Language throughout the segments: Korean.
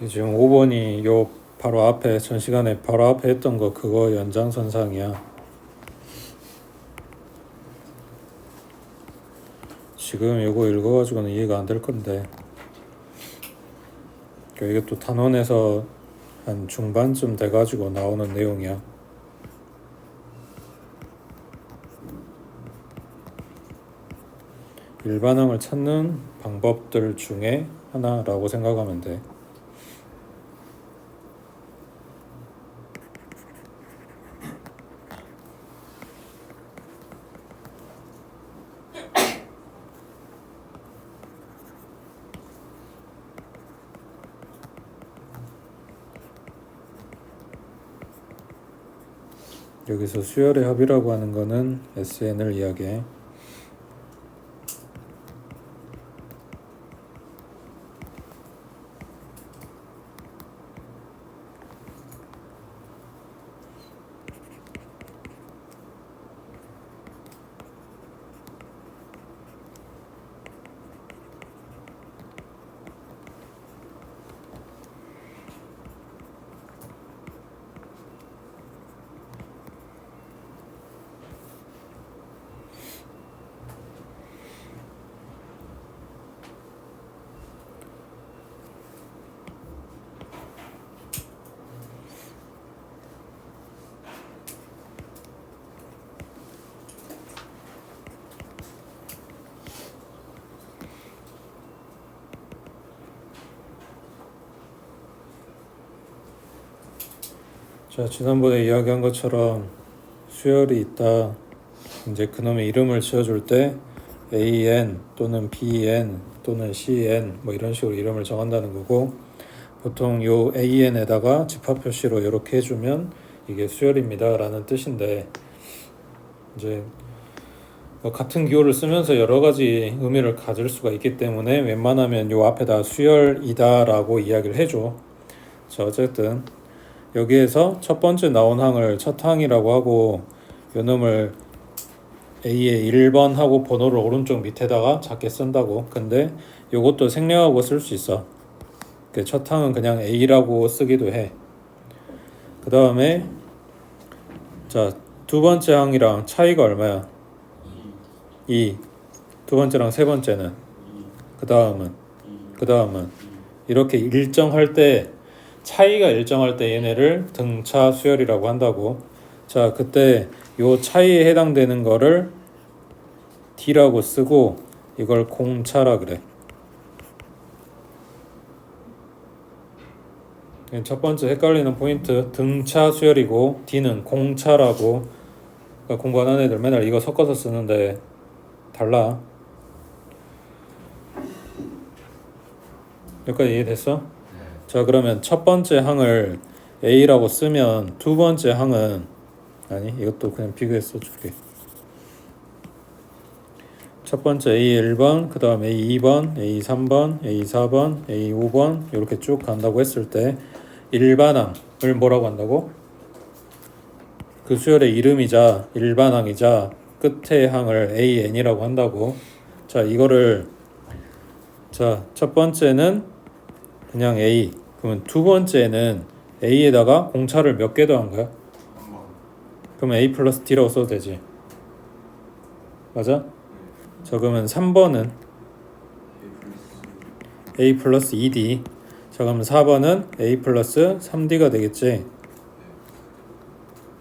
지금 5번이 요 바로 앞에 전 시간에 바로 앞에 했던 거 그거 연장선상이야. 지금 요거 읽어가지고는 이해가 안 될 건데 이게 또 단원에서 한 중반쯤 돼가지고 나오는 내용이야. 일반항을 찾는 방법들 중에 하나라고 생각하면 돼. 여기서 수열의 합이라고 하는 거는 SN을 이야기해. 자, 지난번에 이야기한 것처럼 수열이 있다. 이제 그놈의 이름을 지어줄 때 AN 또는 BN 또는 CN 뭐 이런 식으로 이름을 정한다는 거고, 보통 요 AN에다가 집합 표시로 이렇게 해주면 이게 수열입니다 라는 뜻인데, 이제 같은 기호를 쓰면서 여러 가지 의미를 가질 수가 있기 때문에 웬만하면 요 앞에다 수열이다 라고 이야기를 해줘. 자, 어쨌든 여기에서 첫 번째 나온 항을 첫 항이라고 하고, 요 놈을 A의 1번 하고 번호를 오른쪽 밑에다가 작게 쓴다고. 근데 요것도 생략하고 쓸 수 있어. 첫 항은 그냥 A라고 쓰기도 해. 그 다음에 자, 두 번째 항이랑 차이가 얼마야? 2. 두 번째랑 세 번째는, 그 다음은 이렇게 일정할 때, 차이가 일정할 때 얘네를 등차 수열이라고 한다고. 자, 그때 요 차이에 해당되는 거를 D라고 쓰고 이걸 공차라 그래. 첫 번째 헷갈리는 포인트, 등차 수열이고 D는 공차라고. 그러니까 공부 안 하는 애들 맨날 이거 섞어서 쓰는데 달라. 여기까지 이해됐어? 자, 그러면 첫 번째 항을 A라고 쓰면 두 번째 항은, 아니 이것도 그냥 비교해서 써줄게. 첫 번째 A1번, 그 다음 A2번, A3번, A4번, A5번 이렇게 쭉 간다고 했을 때 일반항을 뭐라고 한다고? 그 수열의 이름이자 일반항이자 끝의 항을 AN이라고 한다고. 자, 이거를, 자, 첫 번째는 그냥 A, 그러면 두 번째는 A에다가 공차를 몇 개 더한 거야? 그러면 A 플러스 D라고 써도 되지. 맞아? 자, 그러면 3번은 A 플러스 2D. 자, 그러면 4번은 A 플러스 3D가 되겠지.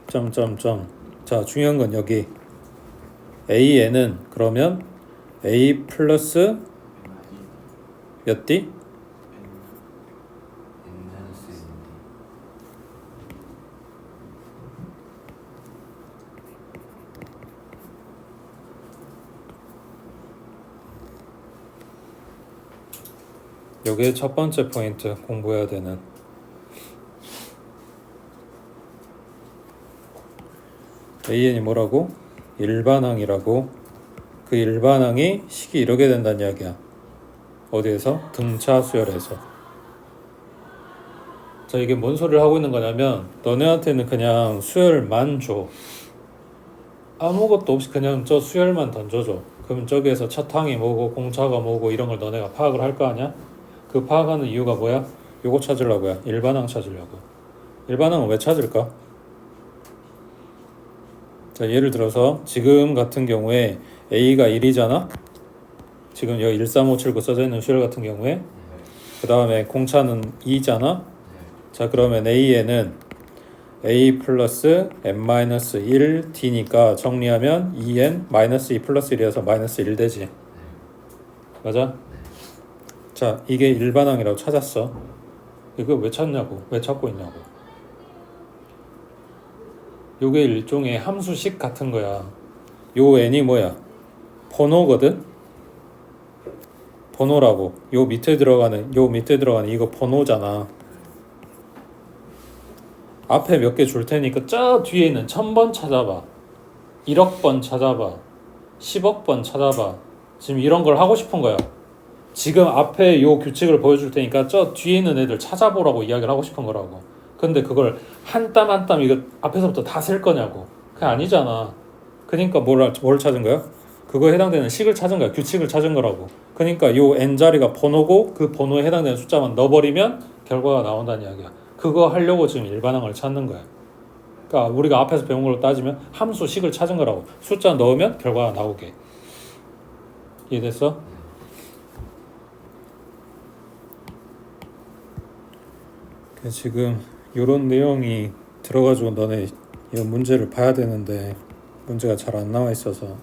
점점점. 자, 중요한 건 여기 AN은 그러면 A 플러스 몇 D? 요게 첫 번째 포인트, 공부해야 되는. AN이 뭐라고? 일반항이라고. 그 일반항이 식이 이렇게 된다는 이야기야. 어디에서? 등차 수열에서. 자, 이게 뭔 소리를 하고 있는 거냐면, 너네한테는 그냥 수열만 줘. 아무것도 없이 그냥 저 수열만 던져줘. 그럼 저기에서 첫 항이 뭐고 공차가 뭐고 이런 걸 너네가 파악을 할 거 아니야? 그 파악하는 이유가 뭐야? 요거 찾으려고요. 일반항 찾으려고. 일반항은 왜 찾을까? 자, 예를 들어서 지금 같은 경우에 A가 1이잖아. 지금 여기 13579 써져 있는 수열 같은 경우에 그 다음에 공차는 2잖아. 자, 그러면 A에는 A 플러스 n-1 D니까 정리하면 2n 마이너스 2 플러스 1이어서 마이너스 1 되지. 맞아? 자, 이게 일반항이라고 찾았어. 이거 왜 찾냐고? 왜 찾고 있냐고? 요게 일종의 함수식 같은 거야. 요 n이 뭐야? 번호거든? 번호라고. 요 밑에 들어가는 이거 번호잖아. 앞에 몇 개 줄 테니까 저 뒤에 있는 1000번 찾아봐. 1억 번 찾아봐. 10억 번 찾아봐. 지금 이런 걸 하고 싶은 거야. 지금 앞에 요 규칙을 보여줄 테니까 저 뒤에 있는 애들 찾아보라고 이야기를 하고 싶은 거라고. 근데 그걸 한 땀 한 땀 이거 앞에서부터 다 셀 거냐고. 그게 아니잖아. 그러니까 뭘 찾은 거야? 그거에 해당되는 식을 찾은 거야. 규칙을 찾은 거라고. 그러니까 요 n자리가 번호고 그 번호에 해당되는 숫자만 넣어버리면 결과가 나온다는 이야기야. 그거 하려고 지금 일반항을 찾는 거야. 그러니까 우리가 앞에서 배운 걸로 따지면 함수식을 찾은 거라고. 숫자 넣으면 결과가 나오게. 이해됐어? 지금 이런 내용이 들어가지고 너네 이 문제를 봐야 되는데 문제가 잘 안 나와 있어서.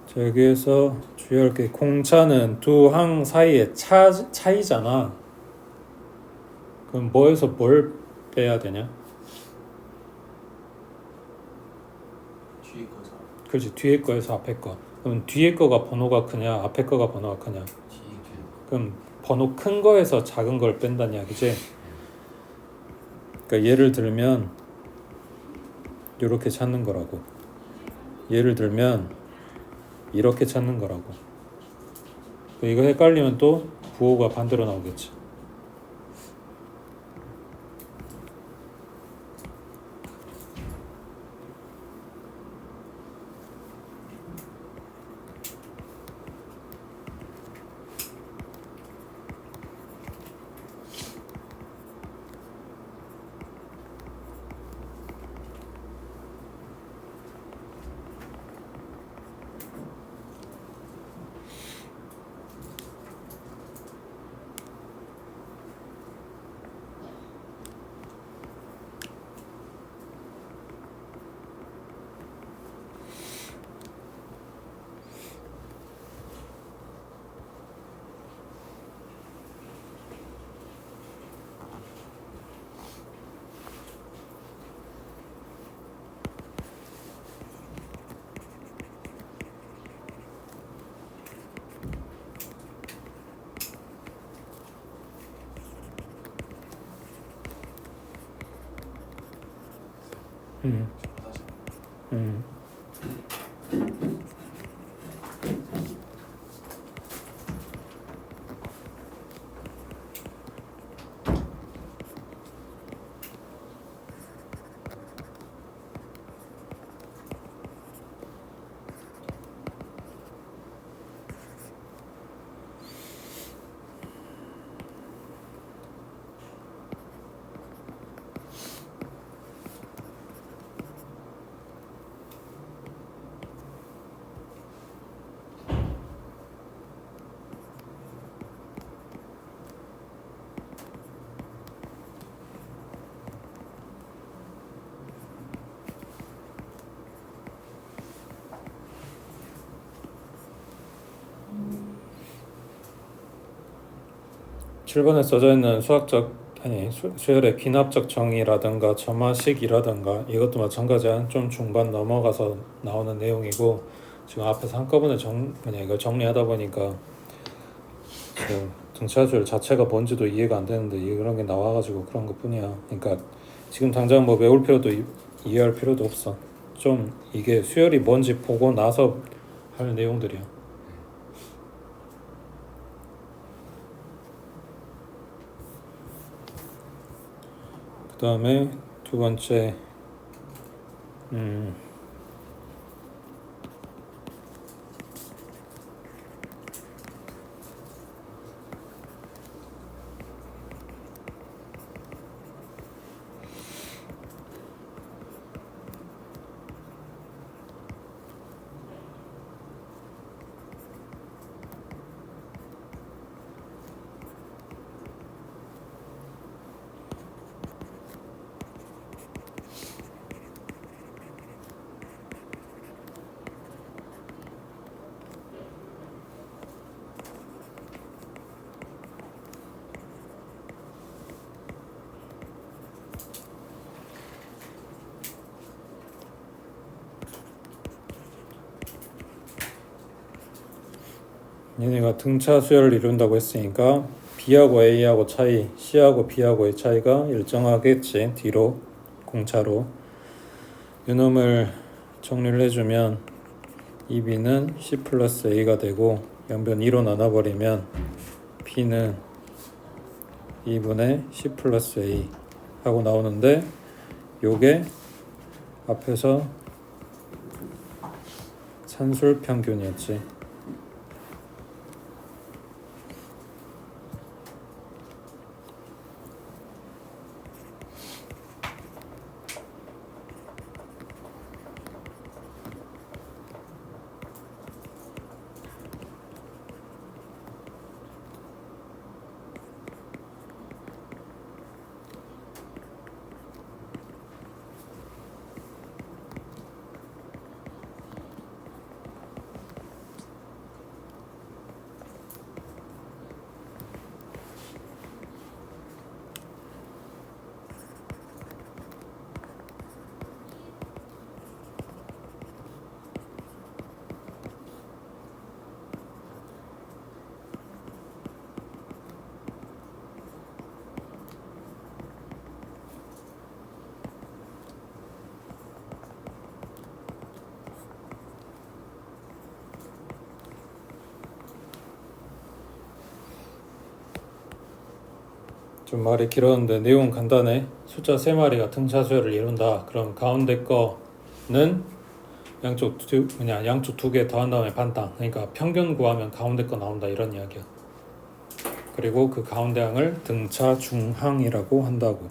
자, 여기에서 주의할 게 공차는 두 항 사이의 차이잖아. 그럼 뭐에서 뭘 빼야 되냐? 뒤에 거서 그렇지, 뒤에 거에서 앞에 거. 그럼 뒤에 거가 번호가 크냐 앞에 거가 번호가 크냐? 뒤에 그럼 번호 큰 거에서 작은 걸 뺀다는 이야기지. 그러니까 예를 들면 이렇게 찾는 거라고. 예를 들면 이렇게 찾는 거라고. 이거 헷갈리면 또 부호가 반대로 나오겠지. 음. 음. 7번에 써져 있는 수열의 귀납적 정의라든가 점화식이라든가 이것도 마찬가지야. 좀 중반 넘어가서 나오는 내용이고, 지금 앞에서 한꺼번에 이걸 정리하다 보니까 그 등차 수열 자체가 뭔지도 이해가 안 되는데 이런 게 나와가지고 그런 것 뿐이야. 그러니까 지금 당장 뭐 외울 필요도 이해할 필요도 없어. 좀 이게 수열이 뭔지 보고 나서 할 내용들이야. 그 다음에 두 번째 얘네가 등차 수열을 이룬다고 했으니까 B하고 A하고 차이, C하고 B하고의 차이가 일정하겠지. 뒤로 공차로 이놈을 정리를 해주면 이 B는 C 플러스 A가 되고 양변 2로 나눠버리면 B는 2분의 C 플러스 A 하고 나오는데, 요게 앞에서 산술 평균이었지. 좀 말이 길었는데 내용 간단해. 숫자 3마리가 등차 수열을 이룬다. 그럼 가운데 거는 양쪽 두 개 더한 다음에 반땅. 그러니까 평균 구하면 가운데 거 나온다, 이런 이야기야. 그리고 그 가운데 항을 등차 중항이라고 한다고.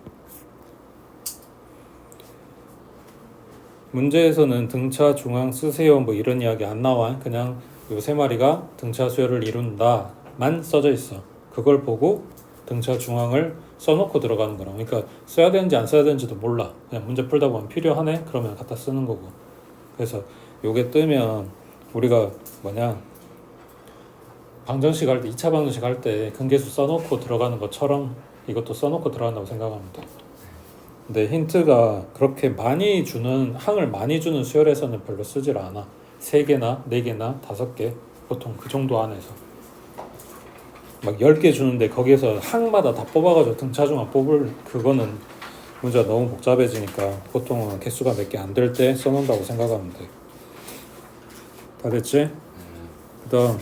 문제에서는 등차 중항 쓰세요 뭐 이런 이야기 안 나와. 그냥 요 3마리가 등차 수열을 이룬다만 써져 있어. 그걸 보고 등차 중항을 써놓고 들어가는 거라. 그러니까 써야 되는지 안 써야 되는지도 몰라. 그냥 문제 풀다 보면 필요하네? 그러면 갖다 쓰는 거고. 그래서 요게 뜨면 우리가 방정식 할 때, 2차 방정식 할 때 근계수 써놓고 들어가는 것처럼 이것도 써놓고 들어간다고 생각하면 돼. 근데 힌트가 그렇게 항을 많이 주는 수열에서는 별로 쓰질 않아. 3개나 4개나 5개, 보통 그 정도 안에서. 막 10개 주는데 거기에서 항마다 다 뽑아가지고 등차중항 뽑을 그거는 문제가 너무 복잡해지니까 보통은 개수가 몇 개 안 될 때 써놓는다고 생각하면 돼. 다 됐지? 그 다음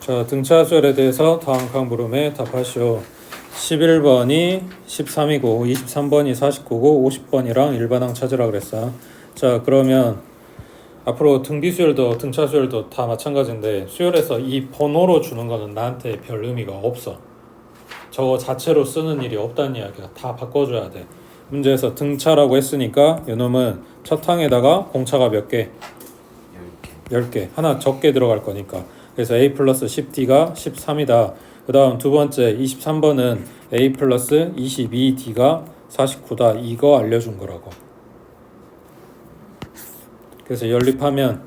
자, 등차 수열에 대해서 다음 강 물음에 답하시오. 11번이 13이고 23번이 49고 50번이랑 일반항 찾으라 그랬어. 자, 그러면 앞으로 등비수열도 등차수열도 다 마찬가지인데 수열에서 이 번호로 주는 거는 나한테 별 의미가 없어. 저거 자체로 쓰는 일이 없다는 이야기야. 다 바꿔줘야 돼. 문제에서 등차라고 했으니까 이놈은 첫 항에다가 공차가 몇 개? 10개. 하나 적게 들어갈 거니까. 그래서 A 플러스 10D가 13이다. 그 다음 두 번째 23번은 A 플러스 22D가 49다. 이거 알려준 거라고. 그래서 연립하면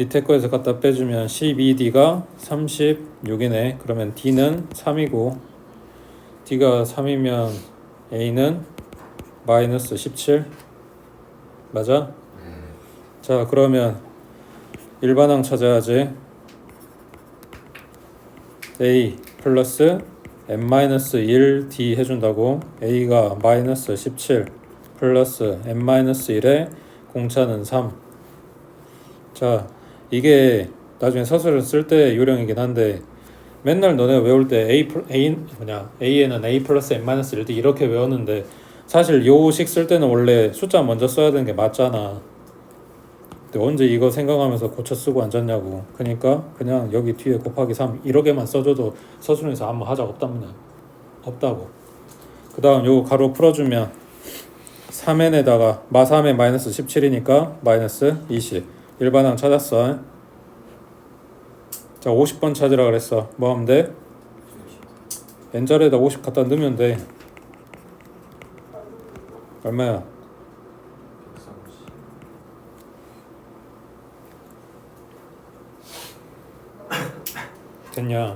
밑에 거에서 갖다 빼주면 12D가 36이네. 그러면 D는 3이고 D가 3이면 A는 마이너스 17 맞아? 자 그러면 일반항 찾아야지. A 플러스 n-1 D 해준다고. A가 마이너스 17 플러스 n-1에 공차는 3. 자 이게 나중에 서술을 쓸 때 요령이긴 한데 맨날 너네가 외울 때 A는 A 플러스 n-1D 이렇게 외웠는데 사실 요식 쓸 때는 원래 숫자 먼저 써야 되는 게 맞잖아. 근데 언제 이거 생각하면서 고쳐 쓰고 앉았냐고. 그러니까 그냥 여기 뒤에 곱하기 3 이렇게만 써줘도 서술에서 아무 하자가 없다고. 그 다음 요 가로 풀어주면 3n에다가 마3에 마이너스 17이니까 마이너스 20. 일반항 찾았어. 자 50번 찾으라 그랬어. 뭐 하면 돼? n자리에다 50 갖다 넣으면 돼. 얼마야? 130. 됐냐? 네.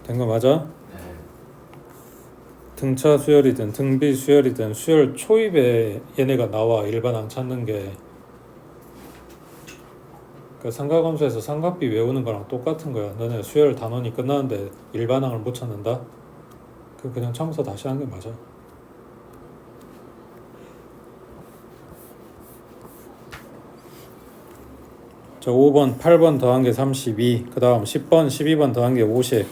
된 거 맞아? 네. 등차 수열이든 등비 수열이든 수열 초입에 얘네가 나와. 일반항 찾는 게. 그 삼각함수에서 삼각비 외우는 거랑 똑같은 거야. 너네 수열 단원이 끝나는데 일반항을 못 찾는다? 그냥 처음부터 다시 하는 게 맞아. 자 5번 8번 더한 게 32. 그 다음 10번 12번 더한 게 50.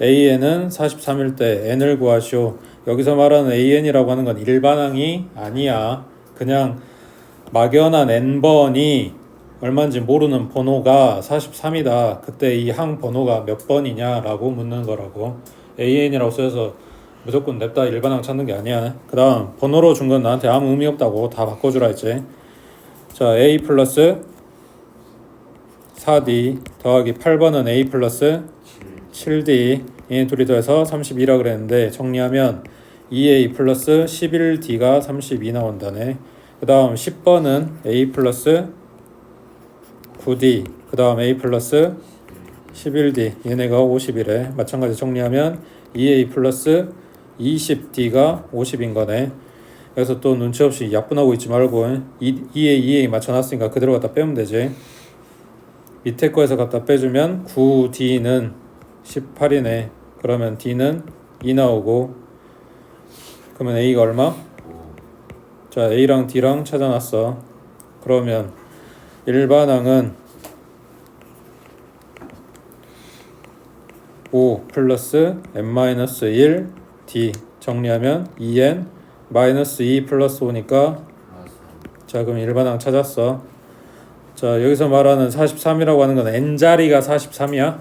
AN은 43일 때 N을 구하시오. 여기서 말하는 AN이라고 하는 건 일반항이 아니야. 그냥 막연한 N번이 얼마인지 모르는 번호가 43이다. 그때 이 항 번호가 몇 번이냐 라고 묻는 거라고. AN이라고 써서 무조건 냅다 일반항 찾는 게 아니야. 그 다음 번호로 준 건 나한테 아무 의미 없다고 다 바꿔주라 했지. 자 A 플러스 4D 더하기 8번은 A 플러스 7D 얘네 둘이 더해서 32라 그랬는데 정리하면 2A 플러스 11D가 32 나온다네. 그 다음 10번은 A 플러스 9D 그 다음 A 플러스 11D 얘네가 50이래. 마찬가지 정리하면 2A 플러스 20D가 50인 거네. 그래서 또 눈치 없이 약분하고 있지 말고 2A 맞춰놨으니까 그대로 갖다 빼면 되지. 밑에 거에서 갖다 빼주면 9D는 18이네. 그러면 D는 2 나오고 그러면 A가 얼마? 자 A랑 D랑 찾아놨어. 그러면 일반항은 5 플러스 n-1 D 정리하면 2n 마이너스 2 플러스 5니까 자 그럼 일반항 찾았어. 자 여기서 말하는 43이라고 하는 건 n자리가 43이야?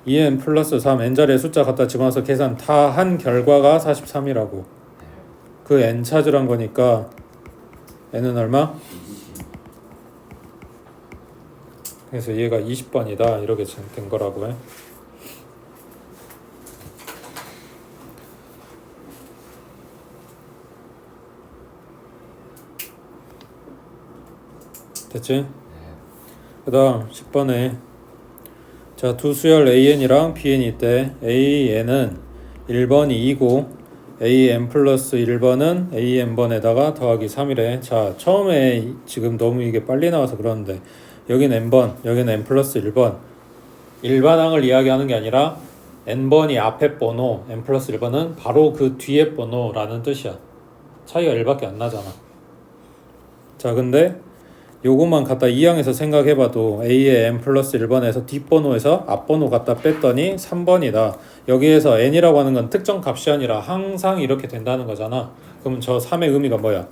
2n 플러스 3 n자리에 숫자 갖다 집어넣어서 계산 다 한 결과가 43이라고. 그 n 찾으란 거니까 n은 얼마? 그래서 얘가 20번이다 이렇게 된 거라고 해. 됐지? 그 다음 10번에 자 두 수열 AN이랑 BN이 있대. AN은 1번이 2고 AN 플러스 1번은 AN번에다가 더하기 3이래. 자 처음에 지금 너무 이게 빨리 나와서 그러는데 여긴 N번 여기는 N 플러스 1번 일반항을 이야기하는 게 아니라 N번이 앞에 번호 N 플러스 1번은 바로 그 뒤에 번호라는 뜻이야. 차이가 1밖에 안 나잖아. 자 근데 요것만 갖다 이항해서 생각해봐도 A의 N 플러스 1번에서 뒷번호에서 앞번호 갖다 뺐더니 3번이다. 여기에서 N이라고 하는 건 특정 값이 아니라 항상 이렇게 된다는 거잖아. 그럼 저 3의 의미가 뭐야?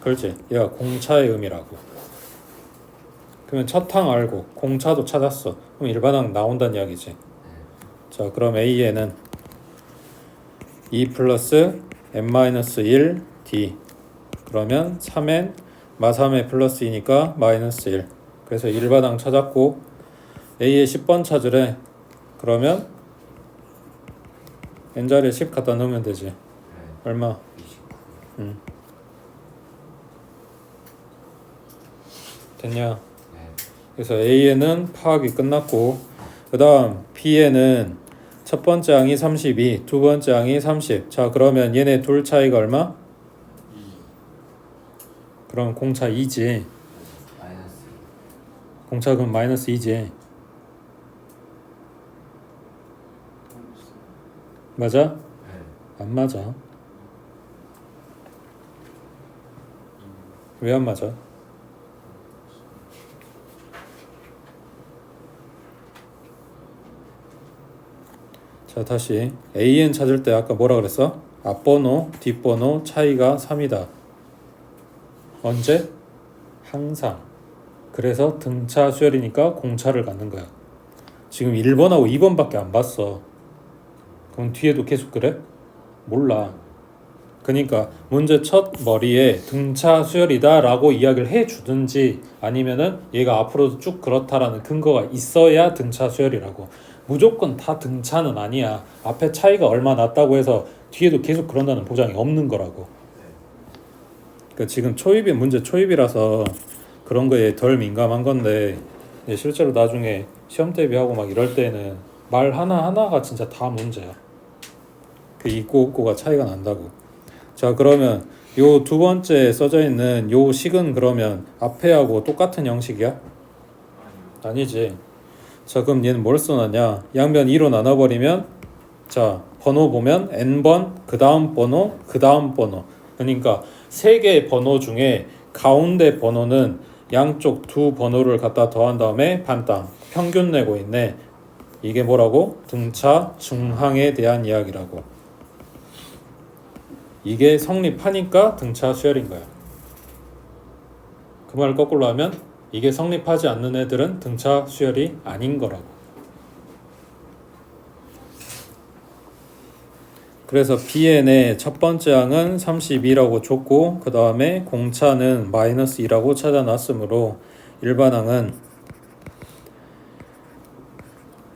그렇지. 얘가 공차의 의미라고. 그러면 첫 항 알고 공차도 찾았어. 그럼 일반항 나온다는 이야기지. 자 그럼 A에는 2 플러스 n-1 D 그러면 3n 마3의 플러스 2니까 마이너스 1. 그래서 일반항 찾았고 A의 10번 찾으래. 그러면 n자리에 10 갖다 넣으면 되지. 얼마? 됐냐? 네. 그래서 A에는 파악이 끝났고 그 다음 B에는 첫 번째 항이 32, 두 번째 항이 30. 자 그러면 얘네 둘 차이가 얼마? 2 그럼 공차 2지. 마이너스 공차 그럼 마이너스 2지. 맞아? 네. 안 맞아. 왜 안 맞아? 자 다시 AN 찾을 때 아까 뭐라 그랬어? 앞번호, 뒷번호 차이가 3이다. 언제? 항상. 그래서 등차 수열이니까 공차를 갖는 거야. 지금 1번하고 2번밖에 안 봤어. 그럼 뒤에도 계속 그래? 몰라. 그러니까 문제 첫 머리에 등차 수열이다 라고 이야기를 해주든지 아니면은 얘가 앞으로도 쭉 그렇다라는 근거가 있어야 등차 수열이라고. 무조건 다 등차는 아니야. 앞에 차이가 얼마 났다고 해서 뒤에도 계속 그런다는 보장이 없는 거라고. 그러니까 지금 초입이 문제 초입이라서 그런 거에 덜 민감한 건데 실제로 나중에 시험 대비하고 막 이럴 때는 말 하나하나가 진짜 다 문제야. 그 있고 없고가 차이가 난다고. 자 그러면 요 두 번째 써져 있는 요 식은 그러면 앞에하고 똑같은 형식이야? 아니지. 자 그럼 얘는 뭘 써놨냐? 양변 2로 나눠버리면 자 번호 보면 n번 그 다음 번호 그 다음 번호. 그러니까 세 개의 번호 중에 가운데 번호는 양쪽 두 번호를 갖다 더한 다음에 반땅 평균 내고 있네. 이게 뭐라고? 등차 중항에 대한 이야기라고. 이게 성립하니까 등차 수열인 거야. 그 말을 거꾸로 하면 이게 성립하지 않는 애들은 등차 수열이 아닌 거라고. 그래서 BN의 첫 번째 항은 32라고 줬고 그 다음에 공차는 마이너스 2라고 찾아놨으므로 일반항은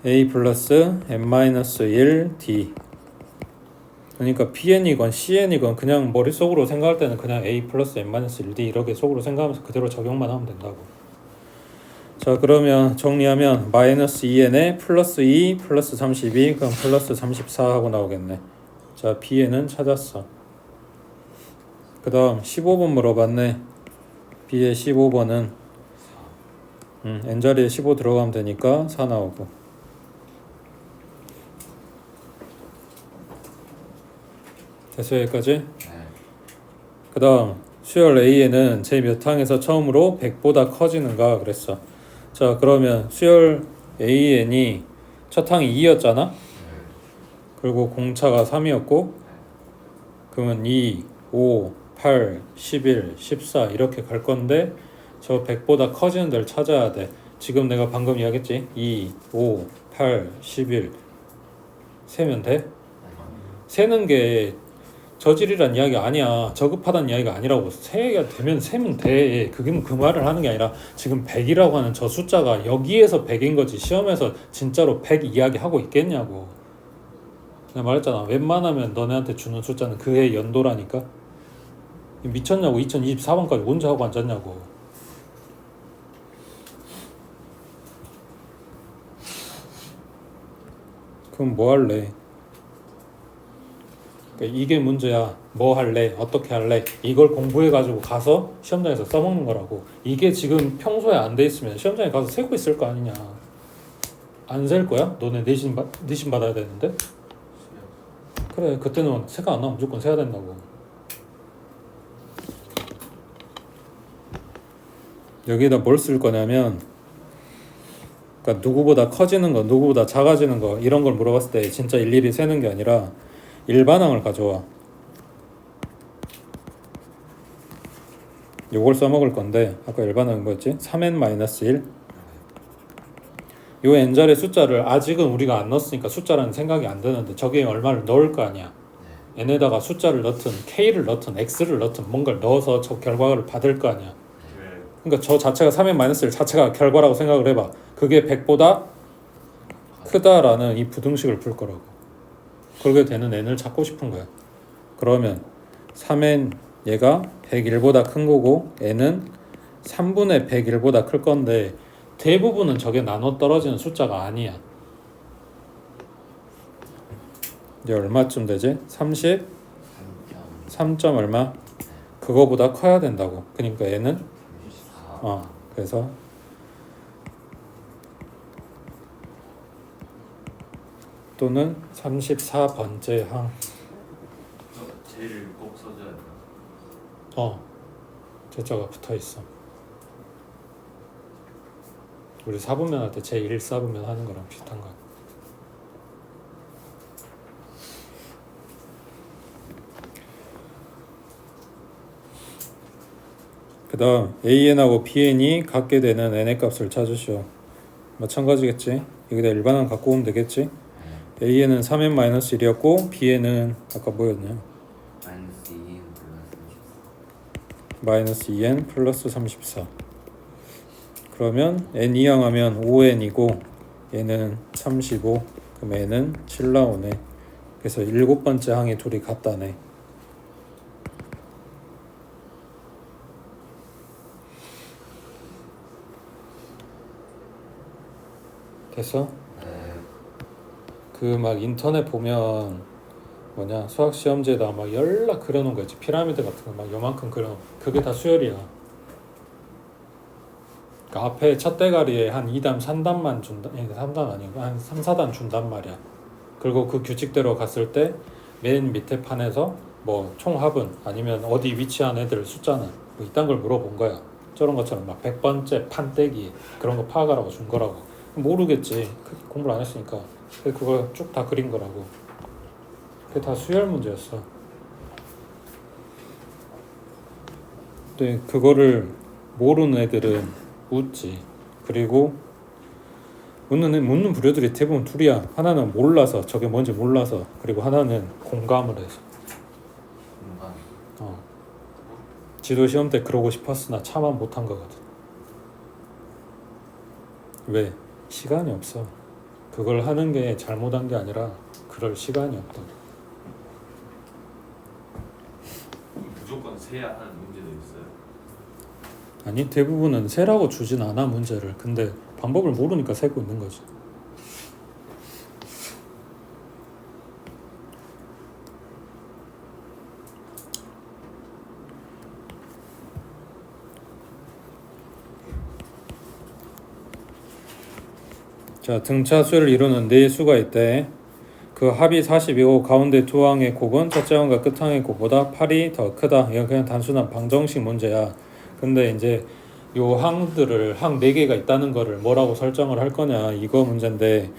A 플러스 n-1 D. 그러니까 PN이건 CN이건 그냥 머릿속으로 생각할 때는 그냥 A 플러스 n-1 D 이렇게 속으로 생각하면서 그대로 적용만 하면 된다고. 자 그러면 정리하면 마이너스 2n에 플러스 2 플러스 32 그럼 플러스 34 하고 나오겠네. 자 B에는 찾았어. 그 다음 15번 물어봤네. B의 15번은 n자리에 15 들어가면 되니까 4 나오고. 됐어 여기까지? 네. 그 다음 수열 A에는 제 몇 항에서 처음으로 100보다 커지는가 그랬어. 자 그러면 수열 AN이 첫 항이 2였잖아. 그리고 공차가 3이었고 그러면 2, 5, 8, 11, 14 이렇게 갈 건데 저 100보다 커지는 데를 찾아야 돼. 지금 내가 방금 이야기했지? 2, 5, 8, 11 세면 돼? 세는 게 저질이란 이야기 아니야. 저급하다는 이야기가 아니라고. 세가 되면 세면 돼. 그게 그 말을 하는 게 아니라 지금 100이라고 하는 저 숫자가 여기에서 100인 거지 시험에서 진짜로 100 이야기 하고 있겠냐고. 내가 말했잖아. 웬만하면 너네한테 주는 숫자는 그해 연도라니까. 미쳤냐고. 2024번까지 언제 하고 앉았냐고. 그럼 뭐 할래? 그러니까 이게 문제야. 뭐 할래? 어떻게 할래? 이걸 공부해가지고 가서 시험장에서 써먹는 거라고. 이게 지금 평소에 안 돼 있으면 시험장에 가서 세고 있을 거 아니냐. 안 셀 거야? 너네 내신 받아야 되는데? 그래 그때는 세가 안 나오면 무조건 세야 된다고. 여기다 뭘 쓸 거냐면 그러니까 누구보다 커지는 거 누구보다 작아지는 거 이런 걸 물어봤을 때 진짜 일일이 세는 게 아니라 일반항을 가져와. 요걸 써먹을 건데 아까 일반항이 뭐였지? 3n-1 요 n자리 숫자를 아직은 우리가 안 넣었으니까 숫자라는 생각이 안 드는데 저게 얼마를 넣을 거 아니야. n에다가 숫자를 넣든 k를 넣든 x를 넣든 뭔가를 넣어서 저 결과를 받을 거 아니야. 그러니까 저 자체가 3n-1 자체가 결과라고 생각을 해봐. 그게 100보다 크다라는 이 부등식을 풀 거라고. 그렇게 되는 n을 찾고 싶은 거야. 그러면 3n 얘가 101보다 큰 거고 얘는 3분의 101보다 클 건데 대부분은 저게 나눠 떨어지는 숫자가 아니야. 이제 얼마쯤 되지? 33점 3점 얼마? 그거보다 커야 된다고. 그러니까 얘는 34 그래서 또는 34번째 항. 제를 꼭 써줘야 돼. 제자가 붙어 있어. 우리 사분면 할 때 제1 사분면 하는 거랑 비슷한 거야. 그 다음 AN하고 BN이 갖게 되는 n의 값을 찾으시오. 마찬가지겠지. 여기다 일반항 갖고 오면 되겠지. AN은 3n-1이었고 BN은 아까 뭐였냐? -2n 플러스 34 -2n 플러스 34. 그러면 n 이항하면 5n이고 얘는 35. 그럼 n은 7 나오네. 그래서 7번째 항이 둘이 같다네. 됐어? 그 막 인터넷 보면 뭐냐 수학 시험지에다 막 연락 그려놓은 거 있지. 피라미드 같은 거 막 요만큼 그려놓은 거. 그게 다 수열이야. 그 앞에 첫 대가리에 한 2단 3단만 준다. 3단 아니고 한 3, 4단 준단 말이야. 그리고 그 규칙대로 갔을 때 맨 밑에 판에서 뭐 총합은 아니면 어디 위치한 애들 숫자는 뭐 이딴 걸 물어본 거야. 저런 것처럼 막 100번째 판떼기 그런 거 파악하라고 준 거라고. 모르겠지. 공부를 안 했으니까. 그래서 그걸 쭉 다 그린 거라고. 그게 다 수열 문제였어. 근데 그거를 모르는 애들은 웃지. 그리고 묻는 부류들이 대부분 둘이야. 하나는 몰라서 저게 뭔지 몰라서, 그리고 하나는 공감을 해서. 공간 지도 시험 때 그러고 싶었으나 차마 못한 거거든. 왜? 시간이 없어. 그걸 하는 게 잘못한 게 아니라 그럴 시간이 없다. 무조건 세야 하는 문제도 있어요. 아니 대부분은 세라고 주진 않아 문제를. 근데 방법을 모르니까 세고 있는 거지. 자, 등차 수를 이루는 네 수가 있대. 그 합이 40이고 가운데 두 항의 곱은 첫째 항과 끝 항의 곱보다 8이 더 크다. 이건 그냥 단순한 방정식 문제야. 근데 이제 요 항들을 항 4개가 있다는 거를 뭐라고 설정을 할 거냐 이거 문제인데,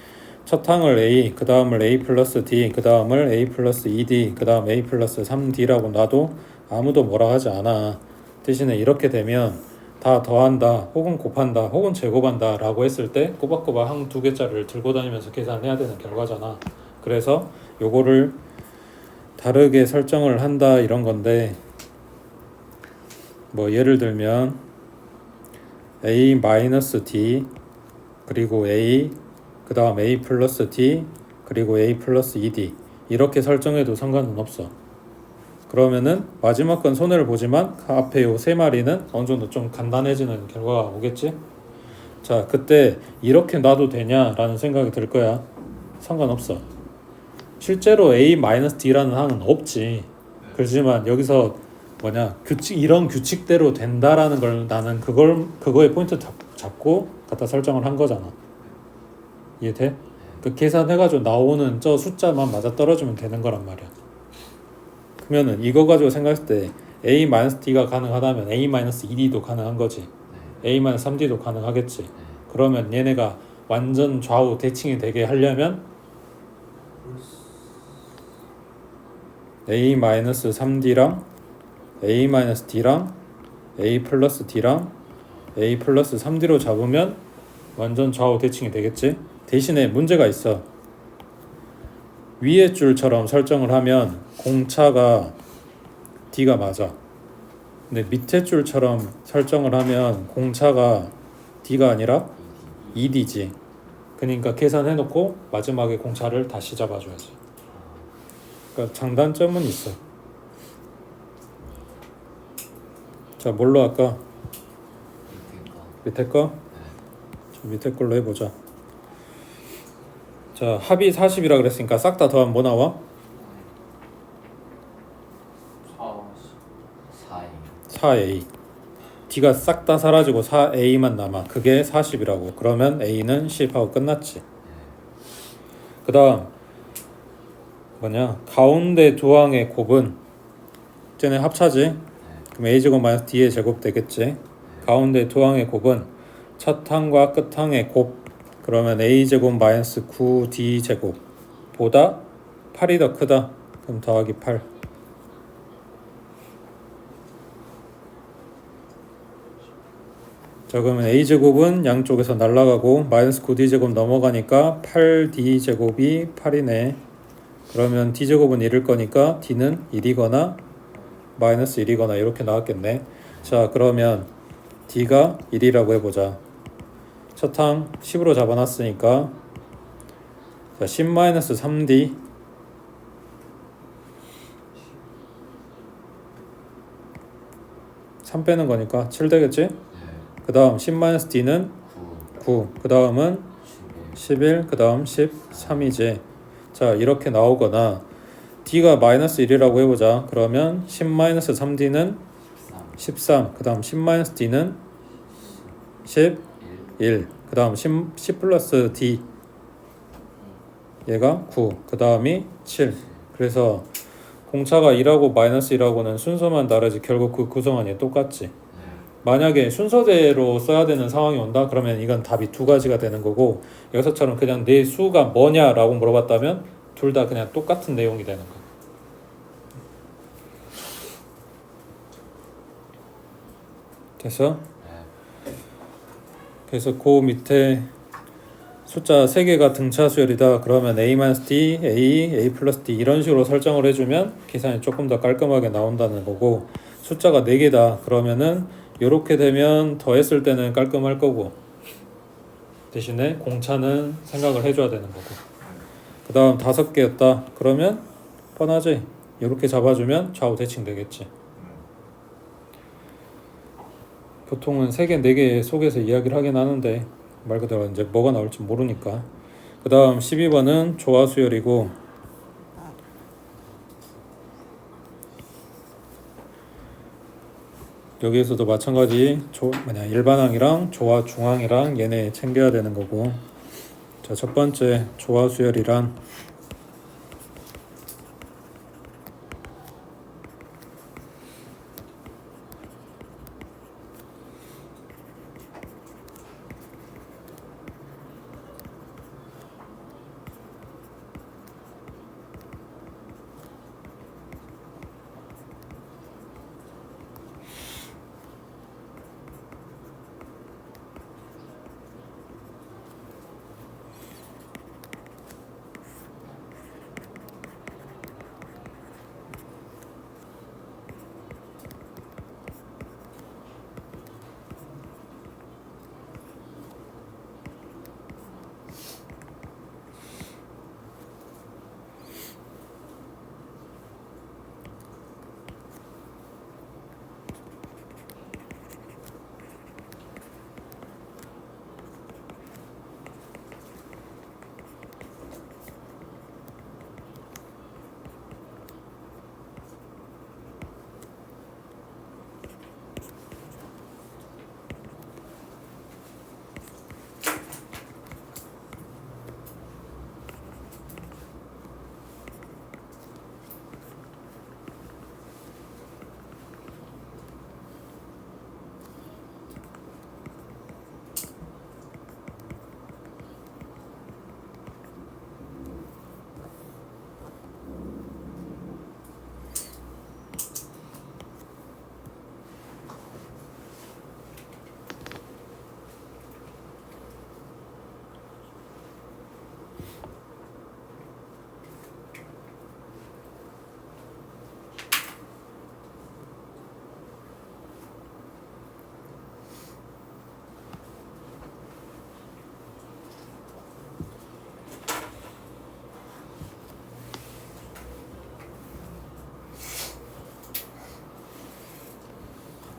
첫 항을 A, 그 다음을 A 플러스 D, 그 다음을 A 플러스 2D, 그 다음 A 플러스 3D라고 놔도 아무도 뭐라 하지 않아. 대신에 이렇게 되면 다 더한다 혹은 곱한다 혹은 제곱한다 라고 했을 때 꼬박꼬박 항 2개짜리를 들고 다니면서 계산해야 되는 결과잖아. 그래서 요거를 다르게 설정을 한다 이런 건데, 뭐 예를 들면 A-D 그리고 A 그 다음 A 플러스 D 그리고 A 플러스 2D 이렇게 설정해도 상관은 없어. 그러면은 마지막 건 손해를 보지만 그 앞에 요 세 마리는 어느 정도 좀 간단해지는 결과가 오겠지? 자, 그때 이렇게 놔도 되냐라는 생각이 들 거야. 상관없어. 실제로 A-D라는 항은 없지. 그렇지만 여기서 뭐냐 이런 규칙대로 된다라는 걸 나는 그거에 포인트 잡고 갖다 설정을 한 거잖아. 이해돼? 그 계산해가지고 나오는 저 숫자만 맞아 떨어지면 되는 거란 말이야. 그러면은 이거 가지고 생각했을 때 A-D가 가능하다면 A-2D도 가능한 거지. A-3D도 가능하겠지. 그러면 얘네가 완전 좌우 대칭이 되게 하려면 A-3D랑 A-D랑 A 플러스 D랑 A 플러스 3D로 잡으면 완전 좌우 대칭이 되겠지. 대신에 문제가 있어. 위에 줄처럼 설정을 하면 공차가 D가 맞아. 근데 밑에 줄처럼 설정을 하면 공차가 D가 아니라 2D지. 그러니까 계산해놓고 마지막에 공차를 다시 잡아줘야지. 그러니까 장단점은 있어. 자, 뭘로 할까? 밑에 거. 밑에 거? 자, 밑에 걸로 해보자. 자, 합이 40이라 그랬으니까 싹 다 더하면 뭐 나와? 4a. d가 싹 다 사라지고 4a만 남아. 그게 40이라고. 그러면 a는 10하고 끝났지. 그 다음 뭐냐, 가운데 두 항의 곱은 쟤네 합차지. 그럼 a제곱 마이너스 d의 제곱 되겠지. 가운데 두 항의 곱은 첫 항과 끝 항의 곱, 그러면 a제곱 마이너스 9d 제곱 보다 8이 더 크다. 그럼 더하기 8. 자, 그러면 a제곱은 양쪽에서 날라가고 마이너스 9d제곱 넘어가니까 8d제곱이 8이네. 그러면 d제곱은 1일 거니까 d는 1이거나 마이너스 1이거나 이렇게 나왔겠네. 자, 그러면 d가 1이라고 해보자. 첫 항 10으로 잡아놨으니까 자, 10-3d 3 빼는 거니까 7 되겠지? 그 다음 10-d는 9, 그 다음은 11, 그 다음 13이지. 자, 이렇게 나오거나 d가 마이너스 1이라고 해보자. 그러면 10-3d는 13, 그 다음 10-d는 11, 그 다음 10 플러스 d 얘가 9, 그 다음이 7. 그래서 공차가 1하고 마이너스 1하고는 순서만 다르지 결국 그 구성원이 똑같지. 만약에 순서대로 써야 되는 상황이 온다 그러면 이건 답이 두 가지가 되는 거고, 여기서처럼 그냥 내 수가 뭐냐라고 물어봤다면 둘 다 그냥 똑같은 내용이 되는 거. 됐어? 그래서 그 밑에 숫자 3개가 등차 수열이다 그러면 a-d, a 플러스 d 이런 식으로 설정을 해주면 계산이 조금 더 깔끔하게 나온다는 거고, 숫자가 4개다 그러면은 요렇게 되면 더했을 때는 깔끔할 거고 대신에 공차는 생각을 해줘야 되는 거고, 그 다음 5개였다 그러면 뻔하지. 요렇게 잡아주면 좌우 대칭 되겠지. 보통은 3개, 4개 속에서 이야기를 하긴 하는데 말 그대로 이제 뭐가 나올지 모르니까. 그 다음 12번은 조화 수열이고, 여기에서도 마찬가지 일반항이랑 조화 중항이랑 얘네 챙겨야 되는 거고. 자, 첫 번째 조화 수열이란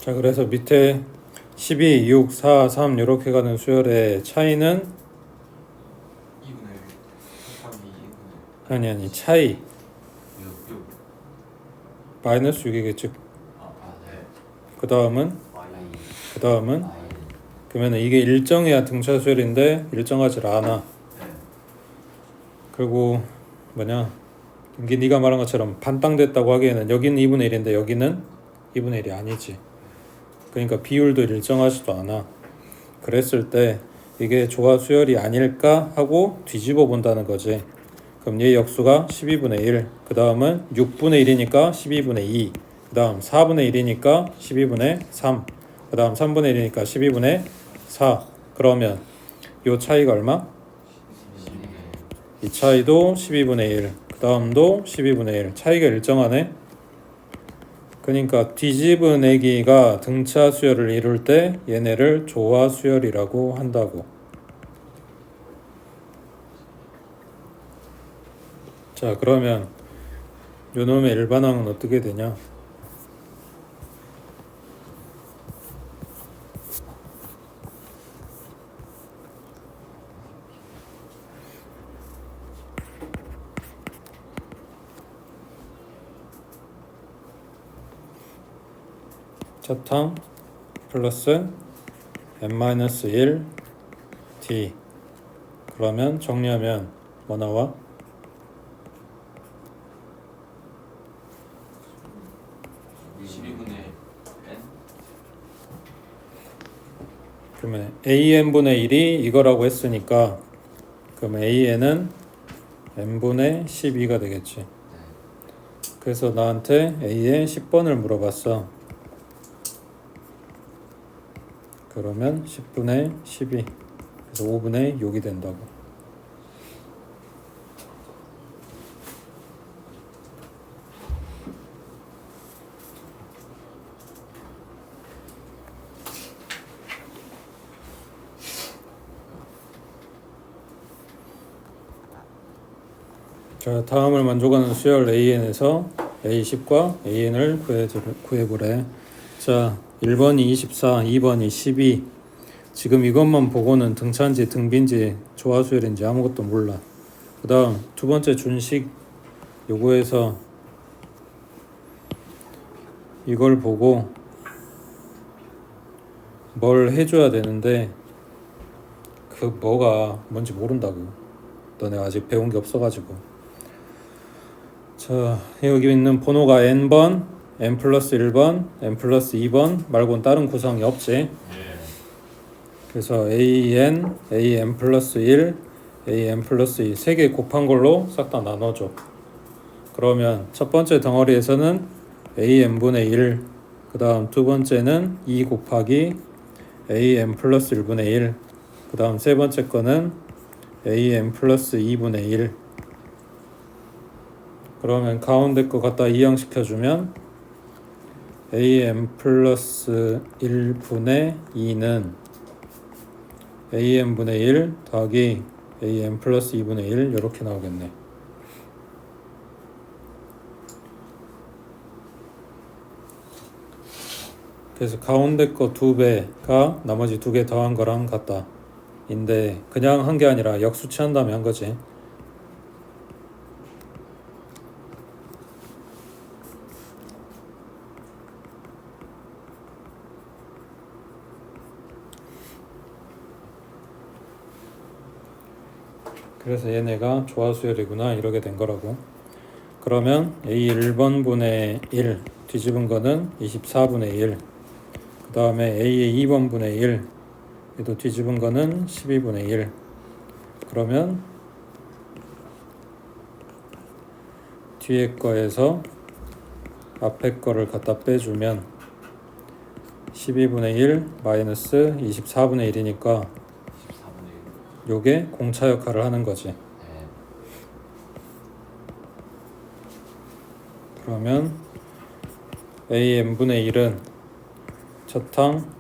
자, 그래서 밑에 12, 6, 4, 3 이렇게 가는 수열의 차이는 2분의 1 곱하기 2분의 아니 차이 6 마이너스 6이겠지. 네. 그 다음은 y 그러면 이게 일정해야 등차 수열인데 일정하지 않아. 네. 그리고 뭐냐, 이게 네가 말한 것처럼 반땅됐다고 하기에는 여기는 2분의 1인데 여기는 2분의 1이 아니지. 그러니까 비율도 일정하지도 않아. 그랬을 때 이게 조화 수열이 아닐까 하고 뒤집어 본다는 거지. 그럼 얘 역수가 12분의 1, 그 다음은 6분의 1이니까 12분의 2, 그 다음 4분의 1이니까 12분의 3, 그 다음 3분의 1이니까 12분의 4. 그러면 요 차이가 얼마? 이 차이도 12분의 1, 그 다음도 12분의 1. 차이가 일정하네. 그러니까 뒤집어내기가 등차 수열을 이룰 때 얘네를 조화 수열이라고 한다고. 자, 그러면 요놈의 일반항은 어떻게 되냐? 첫항 플러스 n-1 t. 그러면 정리하면 뭐 나와? 그러면 an분의 1이 이거라고 했으니까 그럼 an은 n분의 12가 되겠지. 그래서 나한테 a의 10번을 물어봤어. 그러면 10분의 12, 그래서 5분의 6이 된다고. 자, 다음을 만족하는 수열 AN에서 A10과 AN을 구해보래. 자, 1번이 24, 2번이 12. 지금 이것만 보고는 등차인지 등비인지 조화수열인지 아무것도 몰라. 그 다음 두 번째 준식 요구에서 이걸 보고 뭘 해줘야 되는데 그 뭐가 뭔지 모른다고. 너네 아직 배운 게 없어가지고. 자, 여기 있는 번호가 n번, n 플러스 1번, n 플러스 2번 말고는 다른 구성이 없지. 그래서 an, an 플러스 1, an 플러스 2 세 개 곱한 걸로 싹 다 나눠줘. 그러면 첫 번째 덩어리에서는 an분의 1, 그 다음 두 번째는 2 곱하기 an 플러스 1분의 1, 그 다음 세 번째 거는 an 플러스 2분의 1. 그러면 가운데 거 갖다 이항시켜주면 an 플러스 1분의 2는 an분의 1 더하기 an 플러스 2분의 1 이렇게 나오겠네. 그래서 가운데 거 2배가 나머지 2개 더한 거랑 같다. 인데 그냥 한 게 아니라 역수치한 다음에 한 거지. 그래서 얘네가 조화수열이구나 이렇게 된 거라고. 그러면 A1번분의 1 뒤집은 거는 24분의 1, 그 다음에 A의 2번분의 1 얘도 뒤집은 거는 12분의 1. 그러면 뒤에 거에서 앞에 거를 갖다 빼주면 12분의 1 마이너스 24분의 1이니까 요게 공차 역할을 하는 거지. 그러면 an분의 1은 첫항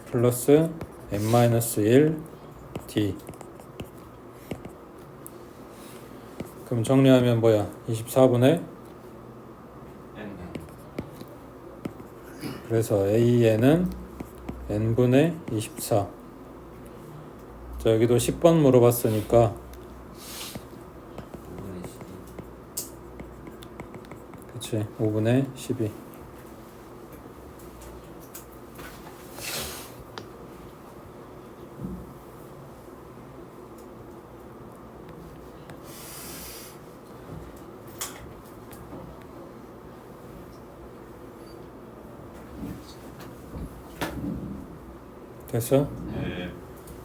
플러스 n-1 t. 그럼 정리하면 뭐야? 24분의 n 그래서 AN은 n분의 24. 자, 여기도 10번 물어봤으니까 5분의 12. 그치, 5분의 12. 됐어?